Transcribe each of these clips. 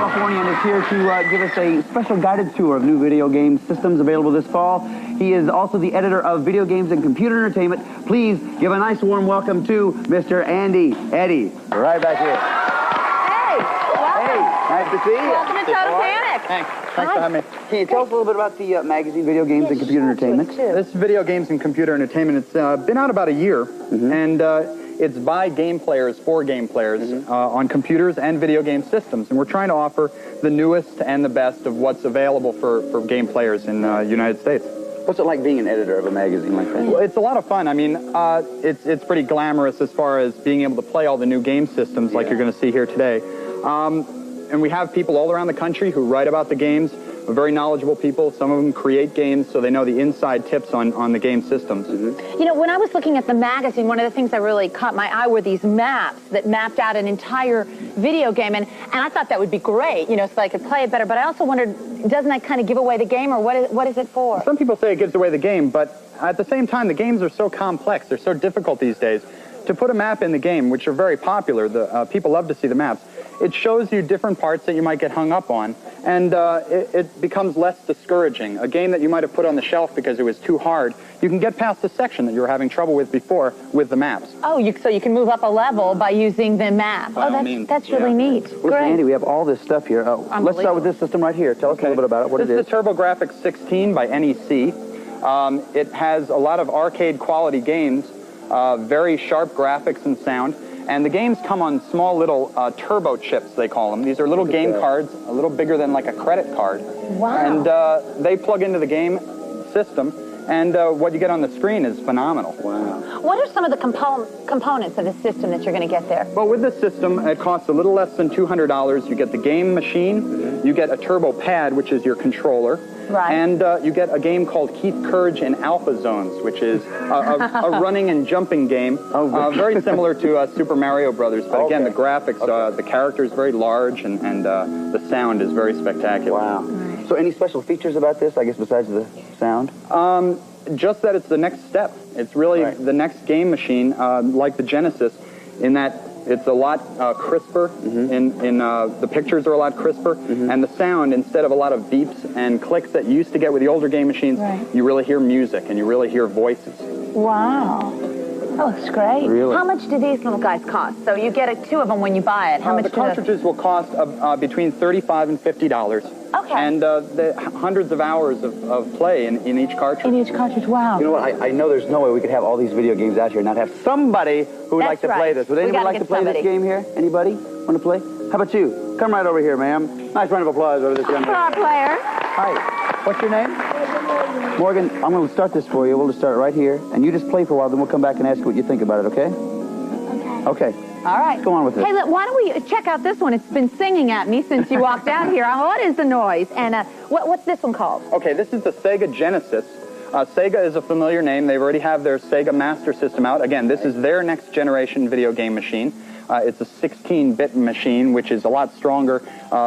California and is here to give us a special guided tour of new video game systems available this fall. He is also the editor of Video Games and Computer Entertainment. Please give a nice warm welcome to Mr. Andy Eddy. Right back here. Hey, welcome. Hey, nice to see you. Welcome to Total Panic. Thanks for having me. Can you tell us a little bit about the magazine Video Games and Computer Entertainment? This is Video Games and Computer Entertainment. It's been out about a year, and it's by game players for game players on computers and video game systems. And we're trying to offer the newest and the best of what's available for game players in the United States. What's it like being an editor of a magazine like that? Well, it's a lot of fun. I mean, it's pretty glamorous as far as being able to play all the new game systems like you're going to see here today. And we have people all around the country who write about the games. Very knowledgeable people. Some of them create games, so they know the inside tips on the game systems. You know, when I was looking at the magazine, one of the things that really caught my eye were these maps that mapped out an entire video game, and I thought that would be great, you know, so I could play it better, but I also wondered, doesn't that kind of give away the game, or what is it for? Some people say it gives away the game, but at the same time, the games are so complex, they're so difficult these days. To put a map in the game, which are very popular, people love to see the maps, it shows you different parts that you might get hung up on, and it becomes less discouraging. A game that you might have put on the shelf because it was too hard, you can get past the section that you were having trouble with before with the maps. Oh, so you can move up a level by using the map. That's really neat. Listen, Andy, we have all this stuff here. Let's start with this system right here. Tell us a little bit about it, what it is. This is the TurboGrafx 16 by NEC. It has a lot of arcade quality games, very sharp graphics and sound. And the games come on small little turbo chips, they call them. These are little game cards, a little bigger than like a credit card. Wow. And they plug into the game system, and what you get on the screen is phenomenal. Wow. What are some of the components of the system that you're going to get there? Well, with this system, it costs a little less than $200. You get the game machine, you get a turbo pad, which is your controller, and you get a game called Keith Courage in Alpha Zones, which is a running and jumping game, very similar to Super Mario Brothers. But again, the graphics, the character is very large, and the sound is very spectacular. Wow. So any special features about this, I guess, besides the sound? Just that it's the next step. It's really the next game machine, like the Genesis, in that it's a lot crisper, the pictures are a lot crisper, and the sound, instead of a lot of beeps and clicks that you used to get with the older game machines, you really hear music and you really hear voices. Wow. That looks great. Really? How much do these little guys cost? So you get two of them when you buy it. How much the cartridges will cost between $35 and $50. Okay. And hundreds of hours of play in each cartridge. In each cartridge, wow. You know what, I know there's no way we could have all these video games out here and not have somebody who would like to play this. Would anyone like to play this game here? Anybody want to play? How about you? Come right over here, ma'am. Nice round of applause over this young lady. Pro player. Hi. What's your name? Morgan, I'm going to start this for you. We'll just start right here. And you just play for a while, then we'll come back and ask you what you think about it, okay? Okay. All right. Let's go on with it. Hey, look, why don't we check out this one? It's been singing at me since you walked out here. What is the noise? And what's this one called? Okay, this is the Sega Genesis. Sega is a familiar name. They already have their Sega Master System out. Again, this is their next generation video game machine. It's a 16-bit machine, which is a lot stronger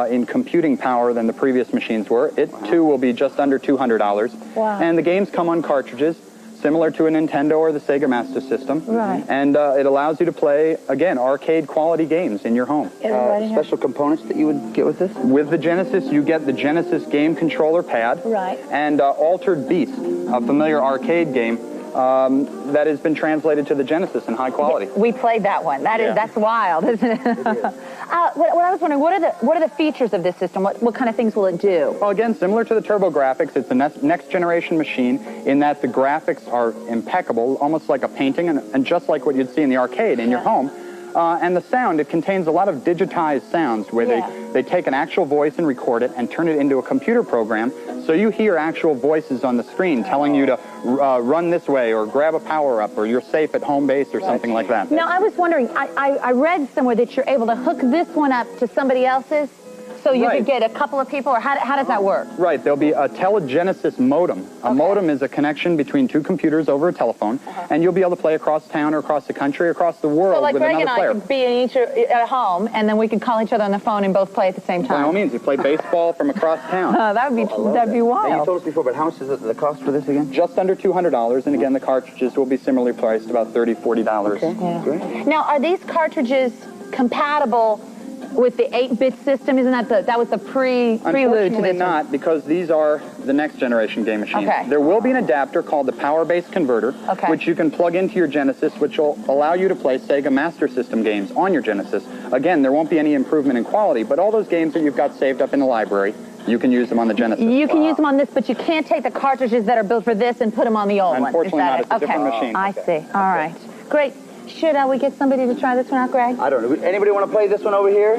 in computing power than the previous machines were. It, too, will be just under $200. Wow. And the games come on cartridges, similar to a Nintendo or the Sega Master System. Right. And it allows you to play, again, arcade-quality games in your home. Special components that you would get with this? With the Genesis, you get the Genesis game controller pad. Right. And Altered Beast, a familiar arcade game that has been translated to the Genesis in high quality. We played that one. That's wild, isn't it? What I was wondering, what are the features of this system? What kind of things will it do? Well, again, similar to the TurboGrafx, it's a next generation machine in that the graphics are impeccable, almost like a painting, and just like what you'd see in the arcade in your home. And the sound, it contains a lot of digitized sounds where they take an actual voice and record it and turn it into a computer program. So you hear actual voices on the screen telling you to run this way or grab a power-up or you're safe at home base or something like that. Now, I was wondering, I read somewhere that you're able to hook this one up to somebody else's so you could get a couple of people, or how does that work? Right, there'll be a telegenesis modem. A modem is a connection between two computers over a telephone, and you'll be able to play across town or across the country or across the world with another player. So like Greg and I could be at home, and then we could call each other on the phone and both play at the same time. By all means, you play baseball from across town. That'd be wild. Now, you told us before, but how much is the cost for this again? Just under $200, and again, the cartridges will be similarly priced, about $30, $40. Okay. Yeah. Great. Now, are these cartridges compatible with the 8-bit system? Isn't that that was the prelude to Unfortunately this not, because these are the next generation game machines. Okay. There will be an adapter called the power-based converter, which you can plug into your Genesis, which will allow you to play Sega Master System games on your Genesis. Again, there won't be any improvement in quality, but all those games that you've got saved up in the library, you can use them on the Genesis. You can use them on this, but you can't take the cartridges that are built for this and put them on the old one. Unfortunately not. It's a different machine. I see. All right. Great. Should we get somebody to try this one out, Greg? I don't know. Anybody want to play this one over here?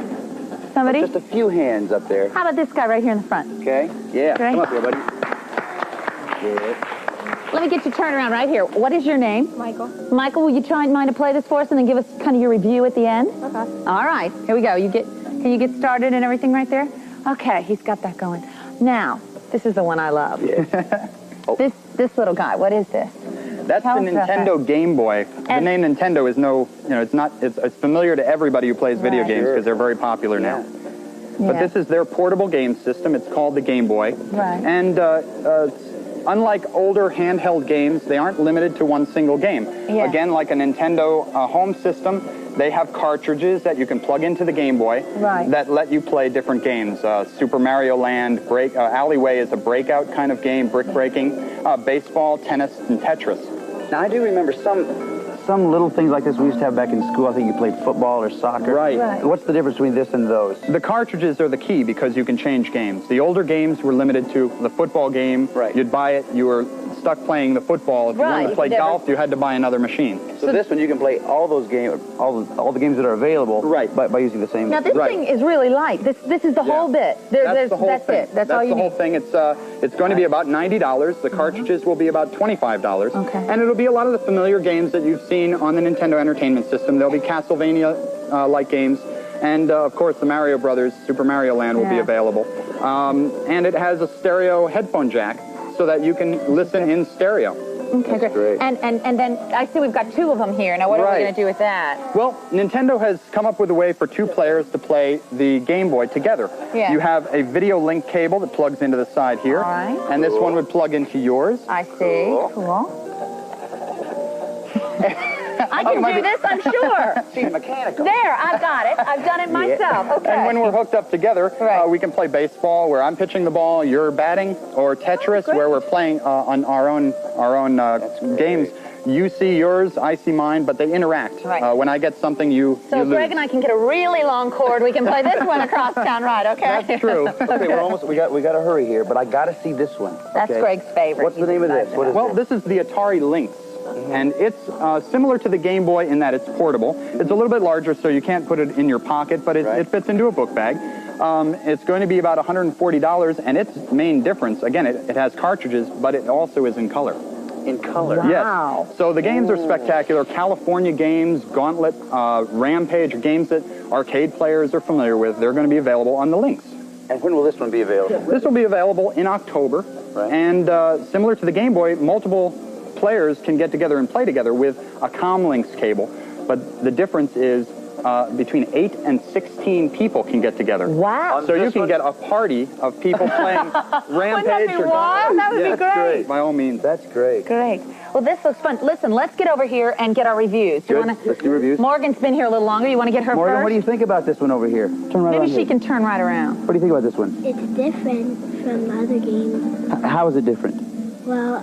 Somebody? Just a few hands up there. How about this guy right here in the front? Okay. Yeah. Greg? Come up here, buddy. Good. Let me get you turned around right here. What is your name? Michael. Michael, will you mind to play this for us and then give us kind of your review at the end? Okay. All right. Here we go. Can you get started and everything right there? Okay. He's got that going. Now, this is the one I love. Yeah. This little guy. What is this? That's the Nintendo Game Boy. The name Nintendo is it's familiar to everybody who plays video games because they're very popular now. Yeah. But this is their portable game system. It's called the Game Boy. Right. And unlike older handheld games, they aren't limited to one single game. Yeah. Again, like a Nintendo home system, they have cartridges that you can plug into the Game Boy that let you play different games. Super Mario Land, Alleyway is a breakout kind of game, brick breaking, baseball, tennis, and Tetris. Now, I do remember some little things like this we used to have back in school. I think you played football or soccer. Right. What's the difference between this and those? The cartridges are the key because you can change games. The older games were limited to the football game. Right. You'd buy it, you were stuck playing the football. If you wanted to play golf, you had to buy another machine. So this one, you can play all those games, all the games that are available, by using the same. Now this thing is really light. This is the whole bit. That's the whole thing. It. That's all you the whole need. thing. It's going to be about $90. The cartridges will be about $25. Okay. And it'll be a lot of the familiar games that you've seen on the Nintendo Entertainment System. There'll be Castlevania-like games. And, of course, the Mario Brothers, Super Mario Land will be available. And it has a stereo headphone jack so that you can listen in stereo. Okay, great. And then I see we've got two of them here. Now, what are we going to do with that? Well, Nintendo has come up with a way for two players to play the Game Boy together. Yeah. You have a video link cable that plugs into the side here. All right. And this one would plug into yours. I see. Cool. I can do this, I'm sure. She's mechanical. There, I've got it. I've done it myself. Okay. And when we're hooked up together, we can play baseball where I'm pitching the ball, you're batting, or Tetris where we're playing on our own games. You see yours, I see mine, but they interact. Right. When I get something, you So lose. Greg and I can get a really long cord. We can play this one across town, right? Okay. That's true. Okay, we're almost. We got to hurry here, but I got to see this one. That's Greg's favorite. What's the name of this? What is Well, this is the Atari Lynx. And it's similar to the Game Boy in that it's portable. It's a little bit larger, so you can't put it in your pocket, but it fits into a book bag. It's going to be about $140, and its main difference, again, it has cartridges, but it also is in color. In color? Wow. Yes. So the games are spectacular. California games, Gauntlet, Rampage, are games that arcade players are familiar with. They're going to be available on the Lynx. And when will this one be available? This will be available in October. Right. And similar to the Game Boy, multiple players can get together and play together with a Comlinks cable. But the difference is between 8 and 16 people can get together. Wow. So you can get a party of people playing Rampage or wild? That would be great. By all means. That's great. Great. Well, this looks fun. Listen, let's get over here and get our reviews. Good. Let's do reviews. Morgan's been here a little longer. You want to get her Morgan, first? what do you think about this one over here? Turn right Maybe around she here. can turn right around. What do you think about this one? It's different from other games. How is it different? Well,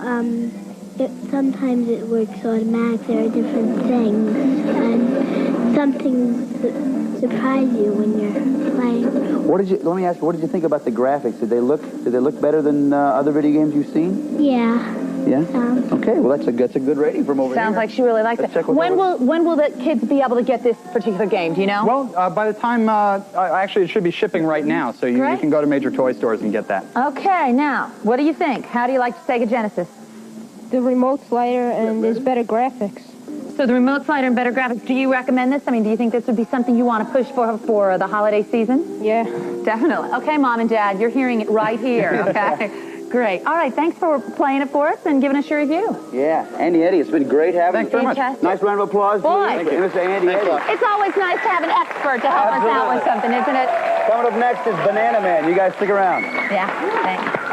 sometimes it works automatic. There are different things, and some things surprise you when you're playing. Let me ask you, what did you think about the graphics? Did they look better than other video games you've seen? Yeah. Yeah? Okay, well that's a good rating from over here. Sounds like she really likes it. When will the kids be able to get this particular game? Do you know? Well, by the time, actually it should be shipping right now, so you can go to major toy stores and get that. Okay, now, what do you think? How do you like the Sega Genesis? The remote's lighter and there's better graphics. So the remote's lighter and better graphics. Do you recommend this? I mean, do you think this would be something you want to push for the holiday season? Yeah. Definitely. Okay, Mom and Dad, you're hearing it right here, okay? Great. All right, thanks for playing it for us and giving us your review. Yeah, Andy Eddy, it's been great having you. Thanks very much. Fantastic. Nice round of applause. Boy. Thank you. Mr. Andy Eddy. It's always nice to have an expert to help us out with something, isn't it? Coming up next is Banana Man. You guys stick around. Yeah, thanks.